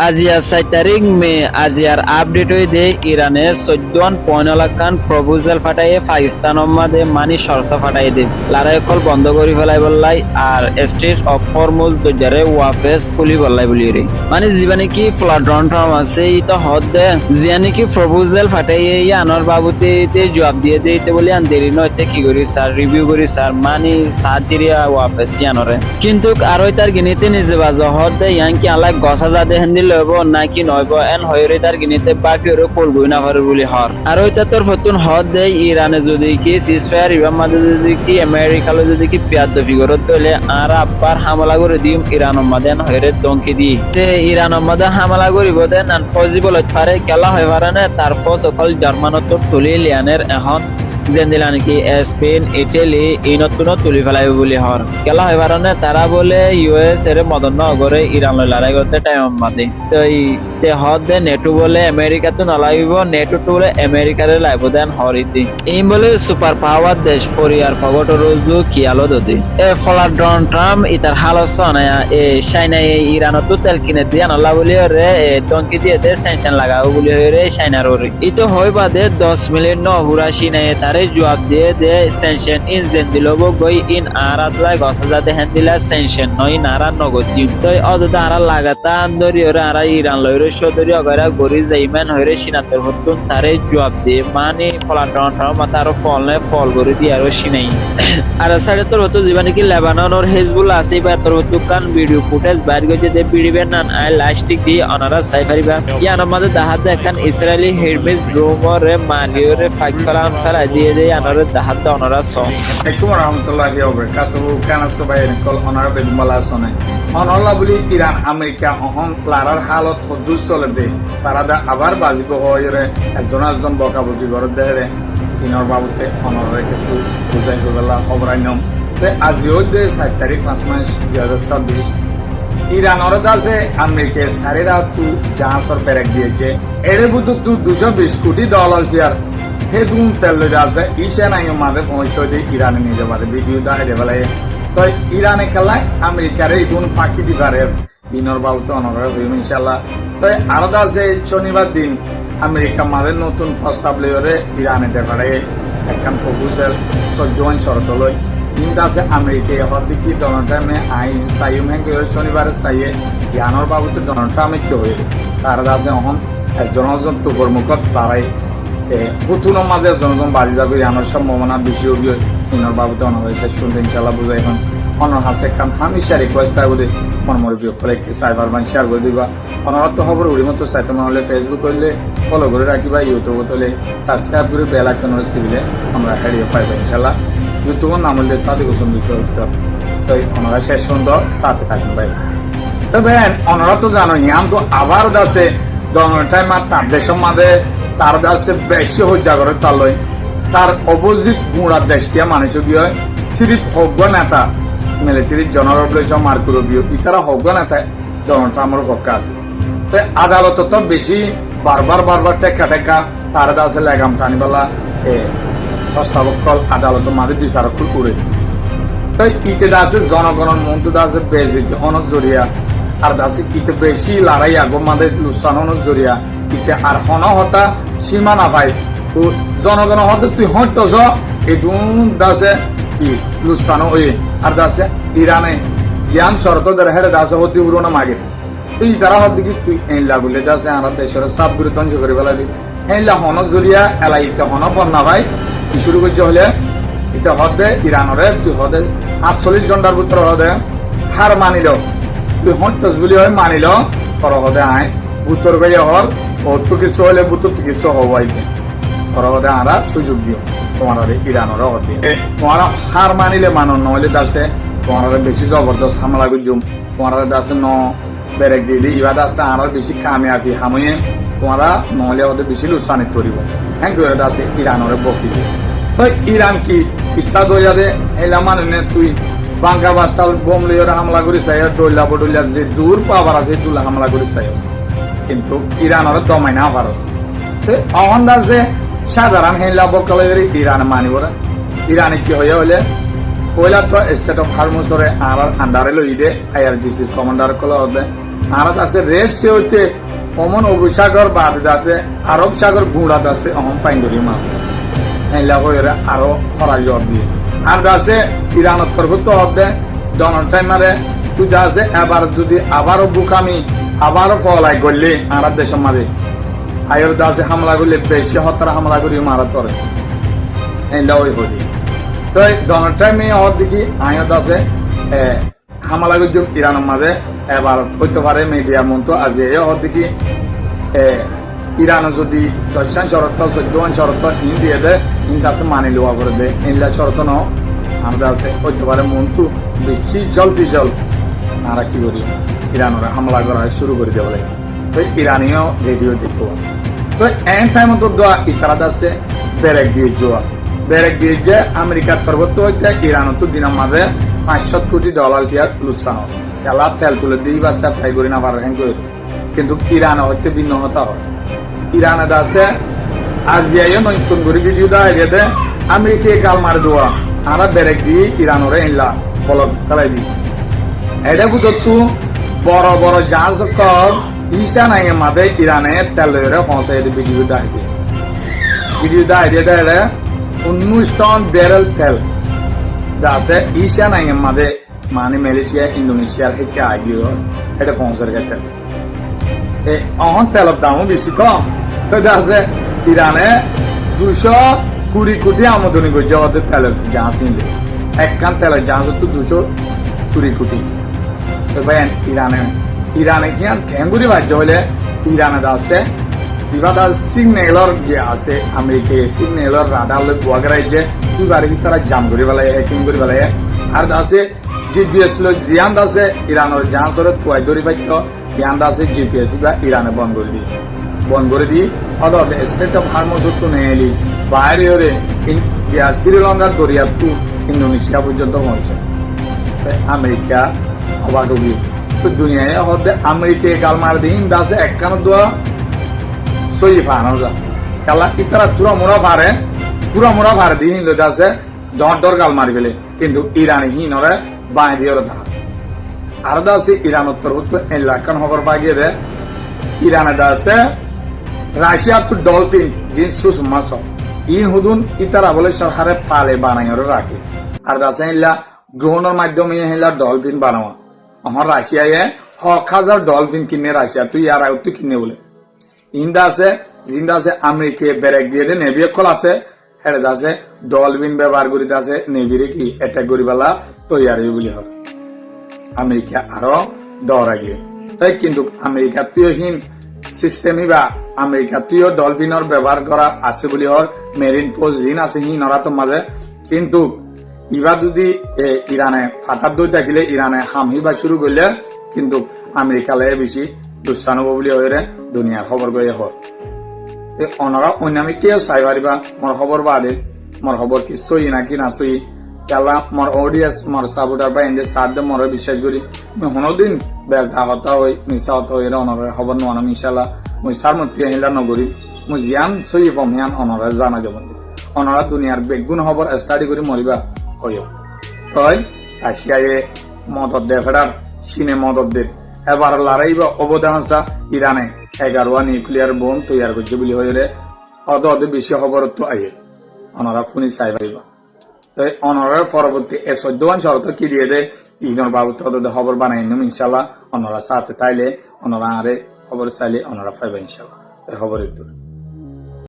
আজিয়া 4 তারিখ মে আজিয়ার আপডেট হয়ে দে ইরানে 14 পয়নলাখান প্রপোজাল ফাটাইয়ে পাকিস্তানের মাঝে মানি শর্ত ফাটাই দে লড়াই কল বন্ধ করি ফেলাই বললাই আর স্টেট অফ হরমুজ দজারে ওয়াফেস খুলি বললাই বলি রে মানে জীবনে কি ফ্লাড রন্টম আছে ই তো হদ দে জিয়ানি কি প্রপোজাল ফাটাইয়ে আনর বাবুতে তে জবাব দিয়ে দিতে বলি আন দেরি নয়তে কি করি স্যার রিভিউ করি স্যার মানি সাত দিরিয়া ওয়াফেস ইয়ানরে কিন্তু আর ওই তার গিনিতে নিজে বাজ হদ দে ইয়ান কি আলাক গসা যা দেহেন লব নাকি নয়ব এন হয়রে তার গিনিতে বাকি ওরে করবই না পারে বলি হর আর ওইটা তোর ফতুন হদ দেয় ইরানে যদি কি সিজফায়ার ইবাম মাঝে যদি কি আমেরিকালো যদি কি পিয়াদ ফিগরত দলে আর আব্বার হামলা করে দিম ইরানের মাঝে এন হয়রে দঙ্কি দি তে ইরানের মাঝে হামলা করিব দেন আন পজিবল হতে পারে খেলা হয় পারে না তারপর সকল জার্মানত তুলি লিয়ানের এখন জেন্দিলা নাকি স্পেন ইটালি এই নতুন তুলি ফেলাইব বলি হর খেলা হয় পারে তারা বলে ইউএস এর মদন নগরে ইরান লড়াই করতে টাইম মাতে তো তে হদ দে নেটো বলে আমেরিকা তো নলাইব নেটো তো বলে আমেরিকারে লাইব দেন হরিতি এই বলে সুপার পাওয়ার দেশ ফরিয়ার ফগট রোজু কিয়ালো দদি এ ফলা ডোনাল্ড ট্রাম্প ইতার হালসন এ চাইনা ইরানত তেল কিনে দিয়া নলা বলি রে টঙ্কি দিয়ে দে স্যাংশন লাগাও বলি রে চাইনার ওরে ই তো হয় বাদে 10 মিলিয়ন নহুরাশি নাই তারে জবাব দিয়ে দে স্যাংশন ইন জেন দিলব গই ইন আরাত লাই গসা দেহেন দিলা স্যাংশন নই নারা নগসি তো অদদ আরা লাগাতা আন্দরি ওরে আরা ইরান লইরে সদরি অগরা গরি যাইমান হইরে সিনাতর হতুন তারে জবাব দিয়ে মানে ফলাটন মাতার ফলনে ফল গরি দি আর সিনাই আর সাইডে তোর হতো জীবনে কি লেবানন আর হেজবুল্লাহ আছে বা তোর হতো কান ভিডিও ফুটেজ বাইর করে দে বিড়িবেন না আই লাস্টিক দি অনারা সাইফারিবা ইয়ান আমাদের দাহাত দেখান ইসরায়েলি হেডমিস ড্রোমরে মালিওরে ফাইকফালান ফেলা দিয়ে দে আনারে দাহাত অনারা স আসসালামু রাহমাতুল্লাহি ওয়া বারাকাতুহু কানা সবাই কল অনারা বেদমালা সনে অনলা বলি ইরান আমেরিকা অহন লারার হালত হদুস চলে দে তারা দা আবার বাজিব হয়রে একজন বকাবকি করে দেরে ইনর বাবুতে অনরে কিছু বুঝাই গলা খবরাইনম তে আজিও দে 7 তারিখ 5 মাস 2026 ইরানর কাছে আমেরিকা সারেরা তু জাহাজর পেরেক দিয়েছে এর বুদ্ধ তু 220 কোটি ডলার চেয়ার হেদুন তেল যাচ্ছে ইশান আইন মাঝে পৌঁছে দিয়ে ইরানে নিয়ে যাবে ভিডিও দেখা বলে তো ইরানে খেলায় আমেরিকার এই দুন ফাঁকি দিবারে বিনর বাবু তো অনরা হইম ইনশাল্লাহ তো আরো আছে শনিবার দিন আমেরিকা মাঝে নতুন প্রস্তাব লইরে ইরানে দেখারে একখান প্রপোজাল 14 শর্ত লই কিন্তু আছে আমেরিকা হর দিকে ডোনাল্ড ট্রাম্পে আইন সাইম হ্যাঁ শনিবারে সাইয়ে ইয়ানর বাবু তো ডোনাল্ড ট্রাম্পে কি হইল তার আছে অহন একজন তো কর্মকর্ত তারাই পুতুনের মাঝে জনজন বাড়ি যাবে আমার সম্ভাবনা বেশি হবে ইনর বাবুতে অনার শেষ পর্যন্ত ইনশাল্লাহ বুঝাই এখন অনার হাসে খান হামিশা রিকোয়েস্ট থাকে বলে মনমর বিয়োগ করে সাইবার বান শেয়ার করে দিবা অনার তো খবর উড়ি মতো চাইতে মনে হলে ফেসবুক করলে ফলো করে রাখিবা ইউটিউবে তোলে সাবস্ক্রাইব করে বেল আইকন সিবিলে আমরা হেরিয়ে পাইবা ইনশাল্লাহ ইউটিউবের নাম হলে সাদিক হোসেন 270 তো ওনারা শেষ পর্যন্ত সাথে থাকবেন ভাই তবে ওনারা তো জানো ইয়াম তো আবার আছে ডোনাল্ড ট্রাম্প আর তার দেশের মাঝে তার কাছে বেশি হত্যা করে তার লয় তার অপোজিট গুঁড়ার দেশটিয়া মানুষ দিয়ে সিরিফ হজ্ঞ নেতা মিলিটারি জেনারেল মার্কো রুবিও ইতারা হজ্ঞ নেতা ডোনাল্ড ট্রাম্পের পক্ষে আছে তো আদালত তো বেশি বারবার টেকা তার কাছে লেগাম টানিবেলা প্রস্তাবকল আদালতের মাঝে বিচারক করে তো ইতে আছে জনগণের মন্ত্র আছে বেজিত অনজ জরিয়া আর দাসে ইতে বেশি লড়াই আগো মাঝে লুসানোর জরিয়া ইতে আর হন হতা সীমা না পাই তো জনগণ হতে তুই হটছ এটু দাসে কি লুসানো ওই আর দাসে ইরানে জিয়ান শর্ত ধরে হেরে দাসে হতে উড়ো মাগে তুই তারা হতে কি তুই এনলা বলে দাসে আর দেশের সব গুরু ধ্বংস করে ফেলাবি এনলা হন জরিয়া এলা ইতে হন পর না ভাই কি শুরু করছে হলে এটা হদে ইরানরে তুই হদে 48 ঘন্টার ভিতরে হদে হার মানিল তুই হটছ বলি হয় মানিল পর হদে আয় উত্তর গাইয়া হল অত কিছু হলে বুতর কিছু হবাই পরবর্তী আমরা সুযোগ দিও তোমার ইরানোর হতে তোমার হার মানিলে মানন নহলে দাসে তোমার বেশি জবরদস্ত হামলা গুজুম তোমার দাসে ন বেরেক দিলি ইবা দাসে আর বেশি কামিয়াবি হামুয়ে তোমারা নহলে ওদের বেশি লুসানি করিব হ্যাঁ করে দাসে ইরানোর বকি তো ইরান কি ইচ্ছা দইয়া দে এলা মানে তুই বাঙ্কা বাস্টাল বোম লিওর হামলা করি চাই ডইলা বডইলা যে দূর পাবার আছে তুলা হামলা করি চাই কিন্তু ইরানের দমাই না পারস অহন দাসে সাধারণ হেলা বকালে ইরান মানিব না ইরানে কি হয়ে হলে পয়লা তো স্টেট অফ হারমুসরে আর আন্ডারে লই দে আইআরজিসির কমান্ডার কল হবে আর আছে রেড সে হইতে অমন অভিসাগর বাদ আছে আরব সাগর গুড়াত আছে অহম পাইন্দরি মা এলা হইরে আরো খরা জব দিয়ে আর আছে ইরানত তরফত হবে ডোনাল্ড ট্রাম্পের তুই আছে এবার যদি আবারও বুকামি আবারও ফলাই করলে আর দেশের মাঝে আয়ের দাসে হামলা করলে বেশি হত্যার হামলা করি মারা করে এলা ওই হলি তো ডোনাল্ড ট্রাম্প হওয়ার দিকে আয়ের দাসে হামলা করছে ইরানের মাঝে এবার হইতে পারে মিডিয়া মন্ত্র আজ হওয়ার দিকে ইরান যদি 10 শরত 14 শরত ইন্ডিয়া দেয় ইন্টাসে মানি লওয়া করে দেয় ইনলা শরত ন আমরা আছে হইতে পারে মন্ত্র বেশি জলদি জল আমরা কি করি ইরানের হামলা করা শুরু করে দেওয়া লাগে তো ইরানিও রেডিও দেখবো তো এন টাইম তো দোয়া ইতারাত আছে বেরেক দিয়ে জোয়া বেরেক দিয়ে যে আমেরিকার তরফত হইতে ইরান তো দিনের মাঝে $500 কোটি টিয়া লুসানো খেলা তেল তুলে দিই বা সাপ্লাই করি না পারে করে কিন্তু ইরান হইতে ভিন্ন হতা হয় ইরানে আছে আজিয়ায় নতুন করে ভিডিও দেয় গেছে আমেরিকা গাল মার দেওয়া আমরা বেরেক দিয়ে ইরানরে ইনলা বলক চালাই দিই এটা বুঝতো বড় বড় জাহাজ কর ঈশা নাই মাঝে ইরানে তেলের পৌঁছাই ভিডিও দেয় দেয় 19 টন ব্যারেল তেল আছে ঈশা নাই মাঝে মানে মালয়েশিয়া ইন্দোনেশিয়ার হেঁটে আগিয়ে এটা পৌঁছার গেছে অহন তেলের দামও বেশি কম তো আছে ইরানে 220 কোটি আমদানি করছে আমাদের তেলের জাহাজ নিলে একখান তেলের জাহাজ তো 220 কোটি তো ভাই ইরানে কি ঘেঙ্গুরি বাজ্য হলে ইরানে আছে সিবাদা সিগনেলর যে আছে আমেরিকা সিগনেলর রাডার লোক ওয়াগরাই যে তুই বাড়ি তারা জাম করে বেলায় হ্যাকিং করে বেলায় আর আছে জিপিএস লোক জিয়ান আছে ইরানের জাহাজের তুয়াই ধরি পাইতো জিয়ান আছে জিপিএস বা ইরানে বন্ধ করে দি অদর স্টেট অফ হারমোস তো নেলি বাইরে হরে শ্রীলঙ্কার দরিয়া টু ইন্দোনেশিয়া পর্যন্ত পৌঁছে আমেরিকা অবাক হবি তো দুনিয়ায় হতে আমেরিকা গালমার দিন দাসে একখান দোয়া সই ফানো যা কালা ইতারা পুরা মোড়া ফারে দিন লোক আছে ডর গাল মারি ফেলে কিন্তু ইরানি হি নরে বাঁ দিয়ে দা আর দাসে ইরান উত্তর উত্তর এলাকান খবর পাইয়ে দে ইরানে দাসে রাশিয়া তো ডলফিন জিন সুস মাছ ইন হুদুন ইতারা বলে সরকারে পালে বানাই রাখে আর দাসে ইল্লা ড্রোনের মাধ্যমে ইল্লা ডলফিন বানাওয়া আমার রাশিয়ায় 1,000 ডলফিন কিনে রাশিয়া তুই আর তুই কিনে বলে ইন্দা আছে জিন্দা আছে আমেরিকা ব্রেক দিয়ে দে নেভি কল আছে হেড আছে ডলফিন ব্যবহার করিতে আছে নেভিরে কি অ্যাটাক করিবালা তৈয়ার বলি হবে আমেরিকা আরো ডর আগে তাই কিন্তু আমেরিকা তুইহীন সিস্টেমই বা আমেরিকা তুইও ডলফিনের ব্যবহার করা আছে বলি হর মেরিন ফোর্স জিন আছে হি নরাতো মাঝে কিন্তু ইবা যদি ইরানে ফাটার দই থাকিলে ইরানে হামহিবা শুরু করলে কিন্তু আমেরিকা লে বেশি দুস্থান হব বলে হয়ে দুনিয়ার খবর গয়ে হর অনারা অন্যান্য কে চাই পারিবা মোর খবর বাদে মোর খবর কি সই নাকি না সই কেলা মোর অডিয়েন্স মোর সাপোর্টার বা এন্ডে সাথ দে মোর বিশ্বাস করি হনদিন বেজা হতা হই মিশা হতা হই অনারা খবর নোয়ানো ইনশাল্লাহ মুই সার মধ্যে আহিলা নগরী মুই জিয়ান সই পমিয়ান অনারা জানা যাব অনারা দুনিয়ার বেগুন খবর স্টাডি করে মরিবা হইও তই রাশিয়ায় মদত দে ফেরার চীনে মদত দে এবার লড়াইবা অবদানসা ইরানে 11 নিউক্লিয়ার বোম তৈরি করছে বলে হয়ে অদ বেশি খবর তো আইয়ে অনারা ফুনি চাই পারিবা তাই অনারা পরবর্তী 14 শরত কি দিয়ে দে ইগনোর বাবু তো খবর বানাই নিম ইনশাল্লাহ অনারা সাথে তাইলে অনারা আরে খবর চাইলে অনারা পাইবা ইনশাল্লাহ খবর একটু